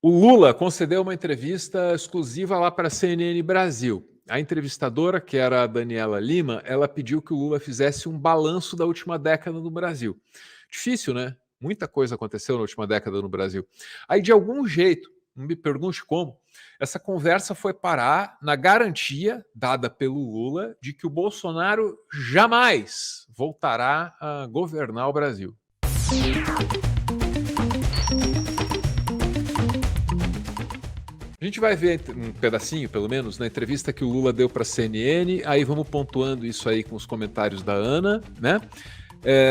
O Lula concedeu uma entrevista exclusiva lá para a CNN Brasil. A entrevistadora, que era a Daniela Lima, ela pediu que o Lula fizesse um balanço da última década no Brasil. Difícil, né? Muita coisa aconteceu na última década no Brasil. Aí, de algum jeito, não me pergunte como, essa conversa foi parar na garantia dada pelo Lula de que o Bolsonaro jamais voltará a governar o Brasil. A gente vai ver um pedacinho, pelo menos, na entrevista que o Lula deu para a CNN, aí vamos pontuando isso aí com os comentários da Ana, né?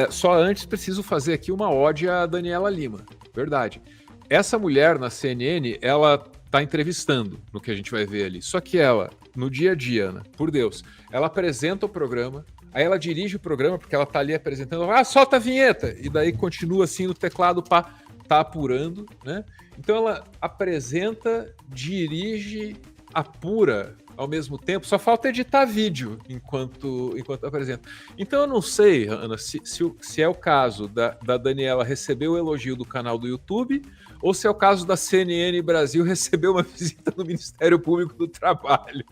Só antes preciso fazer aqui uma ode à Daniela Lima, verdade. Essa mulher na CNN, ela tá entrevistando no que a gente vai ver ali. Só que ela, no dia a dia, Ana, por Deus, ela apresenta o programa, aí ela dirige o programa, porque ela tá ali apresentando, solta a vinheta, e daí continua assim no teclado, pá, tá apurando, né? Então ela apresenta, dirige, apura ao mesmo tempo, só falta editar vídeo enquanto apresenta. Então eu não sei, Ana, se é o caso da Daniela receber o elogio do canal do YouTube ou se é o caso da CNN Brasil receber uma visita no Ministério Público do Trabalho.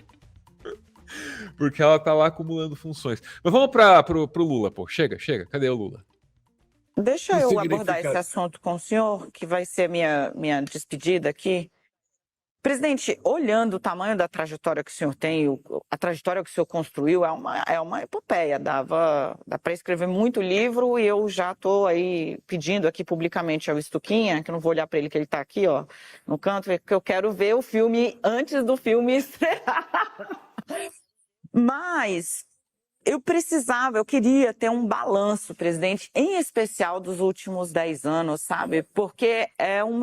Porque ela tá lá acumulando funções. Mas vamos pro Lula, pô. Chega. Cadê o Lula? Deixa eu abordar esse assunto com o senhor, que vai ser minha despedida aqui. Presidente, olhando o tamanho da trajetória que o senhor tem, a trajetória que o senhor construiu, é uma epopeia. Dá para escrever muito livro e eu já estou aí pedindo aqui publicamente ao Stuquinha, que eu não vou olhar para ele, que ele está aqui, ó, no canto, que eu quero ver o filme antes do filme estrear. Mas eu queria ter um balanço, presidente, em especial dos últimos 10 anos, sabe? Porque é um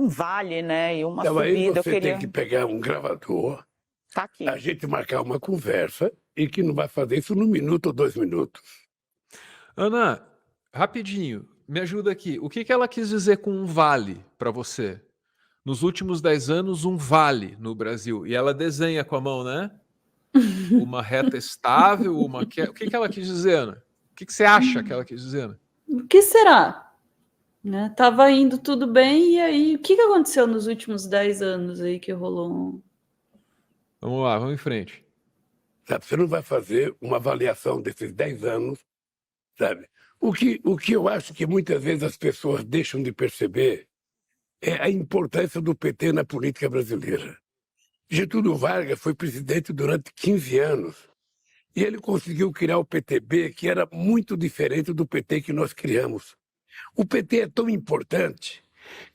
vale, né? E uma então, subida. Aí você tem que pegar um gravador, Tá aqui. a gente marcar uma conversa e que não vai fazer isso num minuto ou 2 minutos. Ana, rapidinho, me ajuda aqui. O que ela quis dizer com um vale para você? Nos últimos 10 anos, um vale no Brasil. E ela desenha com a mão, né? Uma reta estável, o que ela quis dizer, Ana? O que você acha que ela quis dizer, Ana? O que será? Né? Tava indo tudo bem, e aí o que aconteceu nos últimos 10 anos aí que rolou? Vamos lá, vamos em frente. Sabe, você não vai fazer uma avaliação desses 10 anos, sabe? O que eu acho que muitas vezes as pessoas deixam de perceber é a importância do PT na política brasileira. Getúlio Vargas foi presidente durante 15 anos e ele conseguiu criar o PTB, que era muito diferente do PT que nós criamos. O PT é tão importante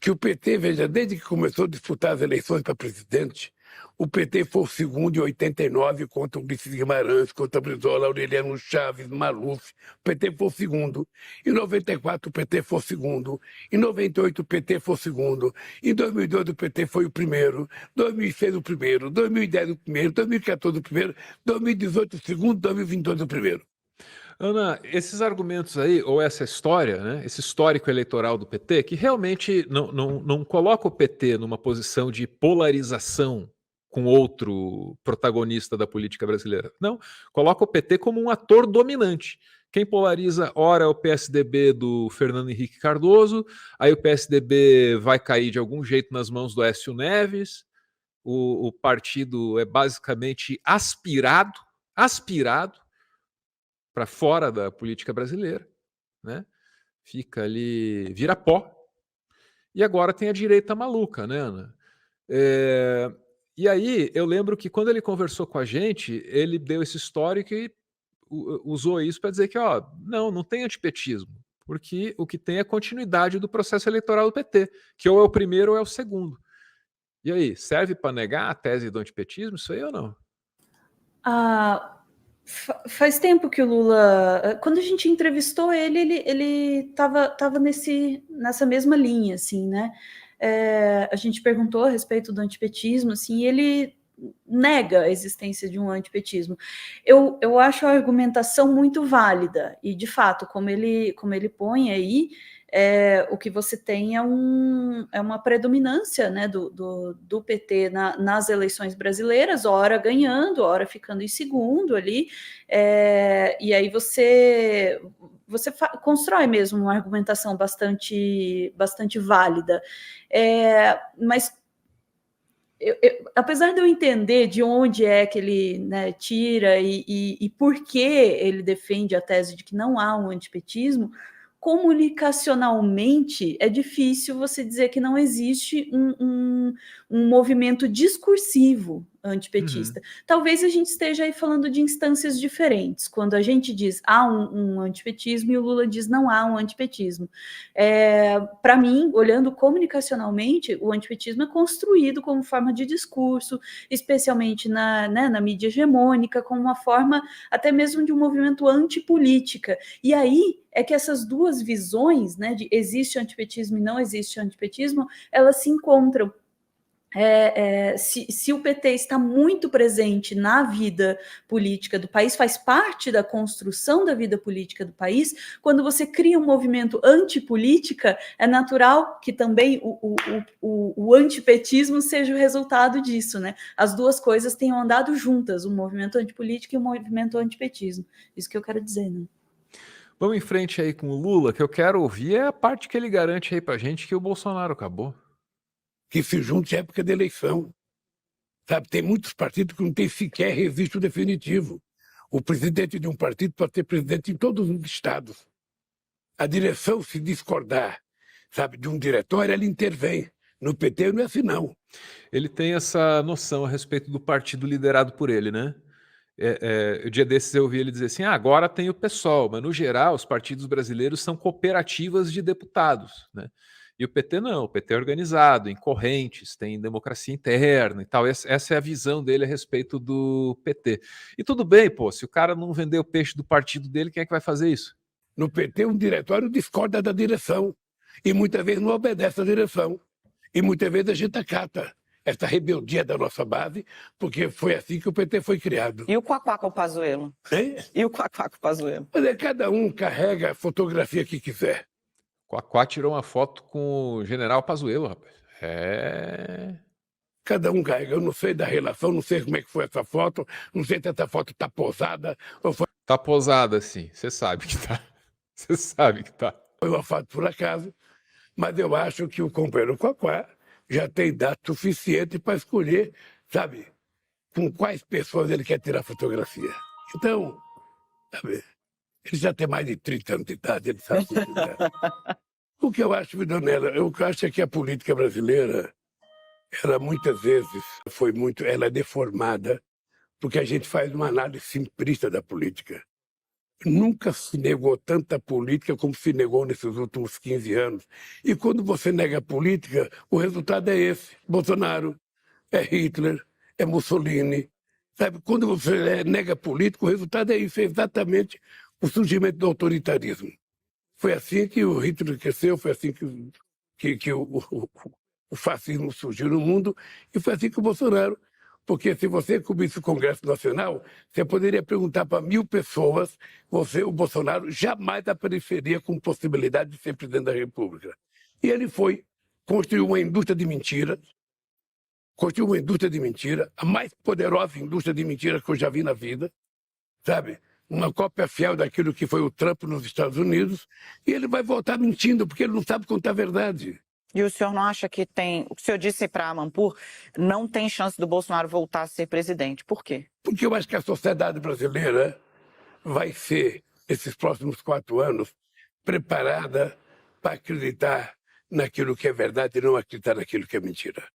que o PT, veja, desde que começou a disputar as eleições para presidente, o PT foi o segundo em 89 contra o Ulisses Guimarães, contra Brizola, Aureliano Chaves, Maluf. O PT foi o segundo. Em 94 o PT foi o segundo. Em 98 o PT foi o segundo. Em 2002 o PT foi o primeiro. 2006 o primeiro. 2010 o primeiro. 2014 o primeiro. 2018 o segundo. 2022 o primeiro. Ana, esses argumentos aí, ou essa história, né, esse histórico eleitoral do PT, que realmente não coloca o PT numa posição de polarização com outro protagonista da política brasileira. Não, coloca o PT como um ator dominante. Quem polariza, ora, é o PSDB do Fernando Henrique Cardoso, aí o PSDB vai cair de algum jeito nas mãos do Aécio Neves, o partido é basicamente aspirado para fora da política brasileira, né? Fica ali, vira pó. E agora tem a direita maluca, né, Ana? E aí eu lembro que quando ele conversou com a gente, ele deu esse histórico e usou isso para dizer que, ó, não tem antipetismo, porque o que tem é continuidade do processo eleitoral do PT, que ou é o primeiro ou é o segundo. E aí, serve para negar a tese do antipetismo, isso aí ou não? Faz tempo que o Lula, quando a gente entrevistou ele estava nessa mesma linha, assim, né? A gente perguntou a respeito do antipetismo, assim, e ele nega a existência de um antipetismo. Eu acho a argumentação muito válida, e de fato, como ele põe aí, o que você tem é uma predominância, né, do PT nas eleições brasileiras, ora ganhando, ora ficando em segundo ali, e aí você você constrói mesmo uma argumentação bastante válida. Mas apesar de eu entender de onde é que ele, né, tira e por que ele defende a tese de que não há um antipetismo, comunicacionalmente é difícil você dizer que não existe um movimento discursivo antipetista. Talvez a gente esteja aí falando de instâncias diferentes, quando a gente diz há um antipetismo e o Lula diz não há um antipetismo. Para mim, olhando comunicacionalmente, o antipetismo é construído como forma de discurso, especialmente na mídia hegemônica, como uma forma até mesmo de um movimento antipolítica. E aí é que essas duas visões, né, de existe antipetismo e não existe antipetismo, elas se encontram. Se o PT está muito presente na vida política do país, faz parte da construção da vida política do país, quando você cria um movimento antipolítica, é natural que também o antipetismo seja o resultado disso, né? As duas coisas tenham andado juntas, o movimento antipolítica e o movimento antipetismo. Isso que eu quero dizer, né? Vamos em frente aí com o Lula, que eu quero ouvir é a parte que ele garante aí pra gente que o Bolsonaro acabou. Que se junte à época da eleição. Sabe, tem muitos partidos que não têm sequer registro definitivo. O presidente de um partido pode ser presidente em todos os estados. A direção, se discordar, sabe, de um diretório, ela intervém. No PT não é assim, não. Ele tem essa noção a respeito do partido liderado por ele, né? O dia desses eu ouvi ele dizer assim, agora tem o PSOL, mas no geral os partidos brasileiros são cooperativas de deputados, né? E o PT não, o PT é organizado, em correntes, tem democracia interna e tal. Essa é a visão dele a respeito do PT. E tudo bem, pô, se o cara não vender o peixe do partido dele, quem é que vai fazer isso? No PT, um diretório discorda da direção e muitas vezes não obedece à direção. E muitas vezes a gente acata essa rebeldia da nossa base, porque foi assim que o PT foi criado. E o Quaquá com o Pazuello? E o Quaquá com o Pazuello? Mas cada um carrega a fotografia que quiser. Quaquá tirou uma foto com o general Pazuello, rapaz. Cada um carrega. Eu não sei da relação, não sei como é que foi essa foto, não sei se essa foto está posada ou foi... Tá posada, sim. Você sabe que tá. Você sabe que tá. Foi uma foto por acaso, mas eu acho que o companheiro Quaquá já tem idade suficiente para escolher, sabe, com quais pessoas ele quer tirar fotografia. Então, sabe, ele já tem mais de 30 anos de idade, ele sabe o que quiser. O que eu acho, Vidonela, eu acho é que a política brasileira, ela muitas vezes ela é deformada, porque a gente faz uma análise simplista da política. Nunca se negou tanta política como se negou nesses últimos 15 anos. E quando você nega a política, o resultado é esse. Bolsonaro, é Hitler, é Mussolini. Sabe? Quando você nega a política, o resultado é isso, é exatamente o surgimento do autoritarismo. Foi assim que o Hitler cresceu, foi assim que o fascismo surgiu no mundo, e foi assim que o Bolsonaro. Porque se você cobrisse o Congresso Nacional, você poderia perguntar para 1000 pessoas, o Bolsonaro jamais apareceria com possibilidade de ser presidente da República. E ele construiu uma indústria de mentiras, a mais poderosa indústria de mentiras que eu já vi na vida, sabe? Uma cópia fiel daquilo que foi o Trump nos Estados Unidos, e ele vai voltar mentindo, porque ele não sabe contar a verdade. E o senhor não acha que tem... O que o senhor disse para a Amanpour, não tem chance do Bolsonaro voltar a ser presidente. Por quê? Porque eu acho que a sociedade brasileira vai ser, nesses próximos 4 anos, preparada para acreditar naquilo que é verdade e não acreditar naquilo que é mentira.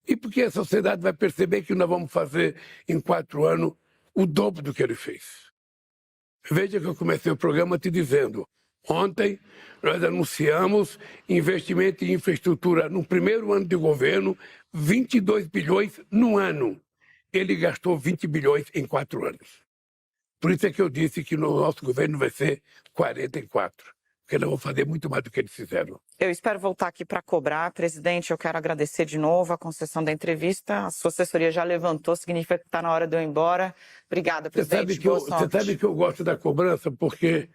E porque a sociedade vai perceber que nós vamos fazer, em 4 anos, o dobro do que ele fez. Veja que eu comecei o programa te dizendo, ontem nós anunciamos investimento em infraestrutura no primeiro ano de governo, 22 bilhões no ano. Ele gastou 20 bilhões em 4 anos. Por isso é que eu disse que no nosso governo vai ser 44, porque nós vamos fazer muito mais do que eles fizeram. Eu espero voltar aqui para cobrar. Presidente, eu quero agradecer de novo a concessão da entrevista. A sua assessoria já levantou, significa que está na hora de eu ir embora. Obrigada, presidente. Você sabe que eu gosto da cobrança, porque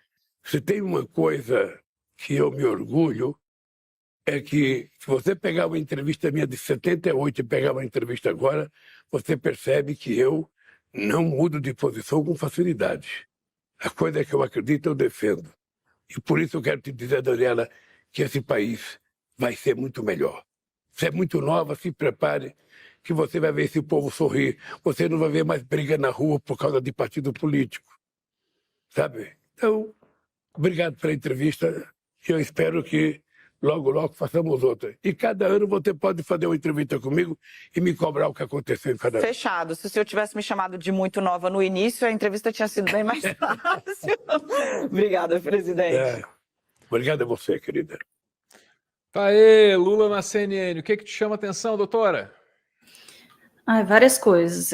se tem uma coisa que eu me orgulho, é que se você pegar uma entrevista minha de 78 e pegar uma entrevista agora, você percebe que eu não mudo de posição com facilidade. A coisa que eu acredito, eu defendo. E por isso eu quero te dizer, Daniela, que esse país vai ser muito melhor. Você é muito nova, se prepare, que você vai ver esse povo sorrir. Você não vai ver mais briga na rua por causa de partido político, sabe? Então, obrigado pela entrevista. Eu espero que logo, logo façamos outra. E cada ano você pode fazer uma entrevista comigo e me cobrar o que aconteceu em cada ano. Fechado. Se o senhor tivesse me chamado de muito nova no início, a entrevista tinha sido bem mais fácil. Obrigada, presidente. Obrigado a você, querida. Tá aí, Lula na CNN. O que te chama a atenção, doutora? Várias coisas.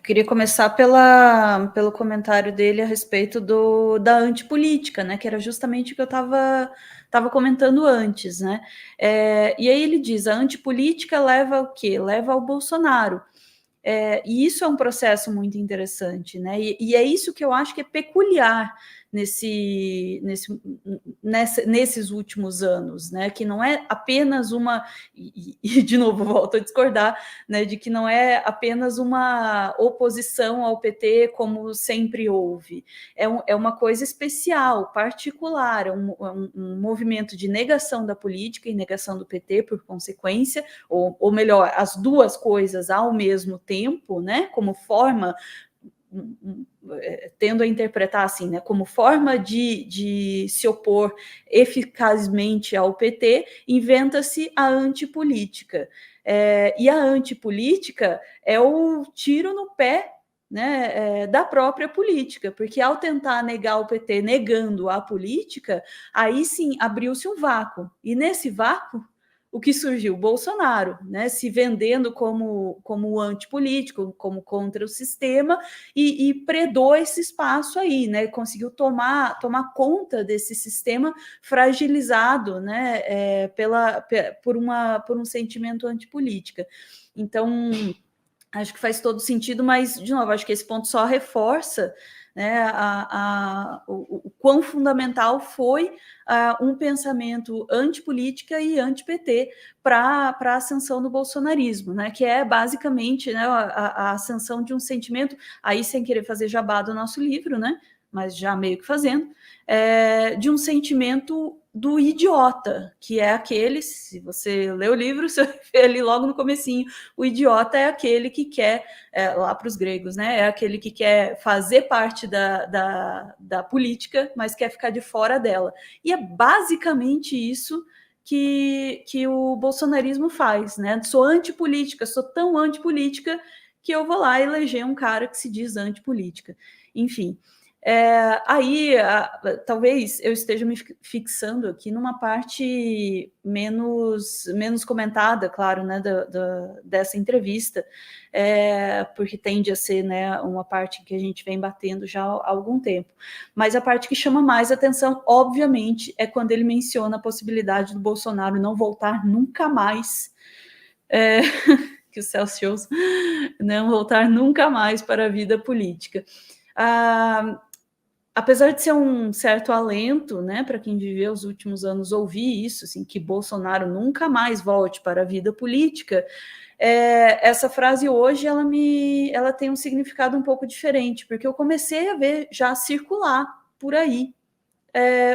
Queria começar pelo comentário dele a respeito da antipolítica, né? Que era justamente o que eu estava comentando antes, né? E aí ele diz: a antipolítica leva ao quê? Leva ao Bolsonaro. E isso é um processo muito interessante, né? E é isso que eu acho que é peculiar nesses últimos anos, né? Que não é apenas uma, e de novo volto a discordar, né? De que não é apenas uma oposição ao PT como sempre houve. É uma coisa especial, particular, um movimento de negação da política e negação do PT por consequência, ou melhor, as duas coisas ao mesmo tempo, né? Como forma, tendo a interpretar assim, né, como forma de se opor eficazmente ao PT, inventa-se a antipolítica. E a antipolítica é o tiro no pé, né, da própria política, porque ao tentar negar o PT negando a política, aí sim abriu-se um vácuo, e nesse vácuo o que surgiu? Bolsonaro, né, se vendendo como antipolítico, como contra o sistema, e predou esse espaço aí, né, conseguiu tomar conta desse sistema fragilizado, né, por um sentimento antipolítica. Então, acho que faz todo sentido, mas, de novo, acho que esse ponto só reforça, né, o quão fundamental foi um pensamento antipolítica e anti-PT para a ascensão do bolsonarismo, né, que é basicamente, né, a ascensão de um sentimento, aí sem querer fazer jabá do nosso livro, né, mas já meio que fazendo, de um sentimento do idiota, que é aquele, se você lê o livro, você vê ali logo no comecinho, o idiota é aquele que quer, lá para os gregos, né, é aquele que quer fazer parte da política, mas quer ficar de fora dela. E é basicamente isso que o bolsonarismo faz, né? Sou antipolítica, sou tão antipolítica que eu vou lá eleger um cara que se diz antipolítica. Enfim, talvez eu esteja me fixando aqui numa parte menos comentada, claro, né, dessa entrevista, porque tende a ser, né, uma parte que a gente vem batendo já há algum tempo. Mas a parte que chama mais atenção, obviamente, é quando ele menciona a possibilidade do Bolsonaro não voltar nunca mais, que o Celsius não voltar nunca mais para a vida política. Apesar de ser um certo alento, né, para quem viveu os últimos anos ouvir isso, assim, que Bolsonaro nunca mais volte para a vida política, essa frase hoje ela tem um significado um pouco diferente, porque eu comecei a ver já circular por aí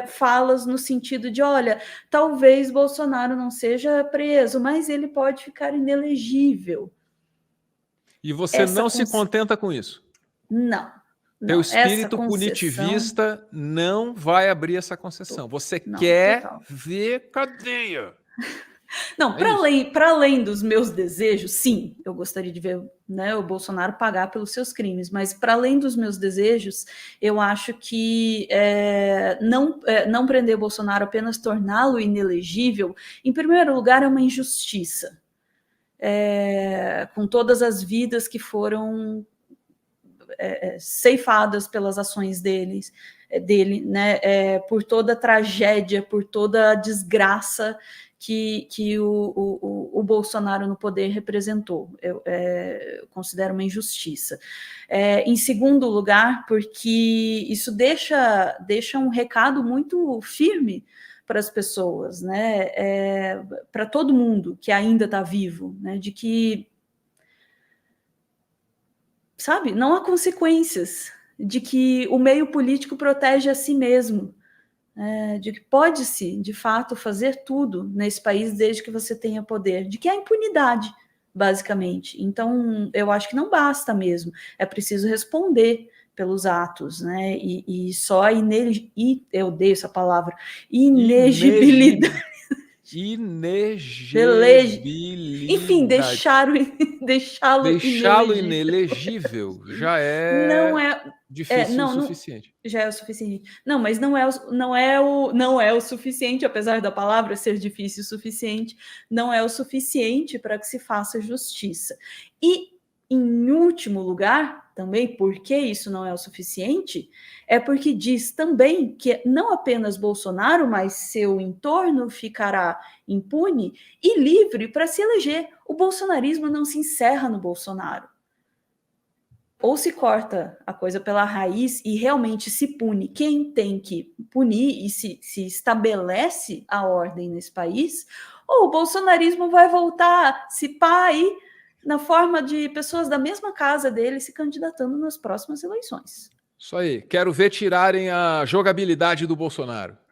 falas no sentido de, olha, talvez Bolsonaro não seja preso, mas ele pode ficar inelegível. E você não se contenta com isso? Não. Teu espírito punitivista não vai abrir essa concessão. Você quer ver cadeia. Não, para além dos meus desejos, sim, eu gostaria de ver, né, o Bolsonaro pagar pelos seus crimes, mas para além dos meus desejos, eu acho que não prender Bolsonaro, apenas torná-lo inelegível, em primeiro lugar, é uma injustiça. Com todas as vidas que foram ceifadas pelas ações dele, né, por toda a tragédia, por toda a desgraça que o Bolsonaro no poder representou. Eu considero uma injustiça. Em segundo lugar, porque isso deixa um recado muito firme para as pessoas, né, para todo mundo que ainda está vivo, né, de que, sabe, não há consequências, de que o meio político protege a si mesmo, de que pode-se, de fato, fazer tudo nesse país desde que você tenha poder, de que há impunidade, basicamente. Então, eu acho que não basta mesmo, é preciso responder pelos atos, né? E só eu odeio essa palavra, inegibilidade. Enfim, deixá-lo inelegível já difícil o suficiente. Já é o suficiente. Não, mas não é o suficiente, apesar da palavra ser difícil o suficiente, não é o suficiente para que se faça justiça. E, em último lugar, também, por que isso não é o suficiente? É porque diz também que não apenas Bolsonaro, mas seu entorno ficará impune e livre para se eleger. O bolsonarismo não se encerra no Bolsonaro. Ou se corta a coisa pela raiz e realmente se pune quem tem que punir e se estabelece a ordem nesse país, ou o bolsonarismo vai voltar, se pá, aí na forma de pessoas da mesma casa dele se candidatando nas próximas eleições. Isso aí. Quero ver tirarem a jogabilidade do Bolsonaro.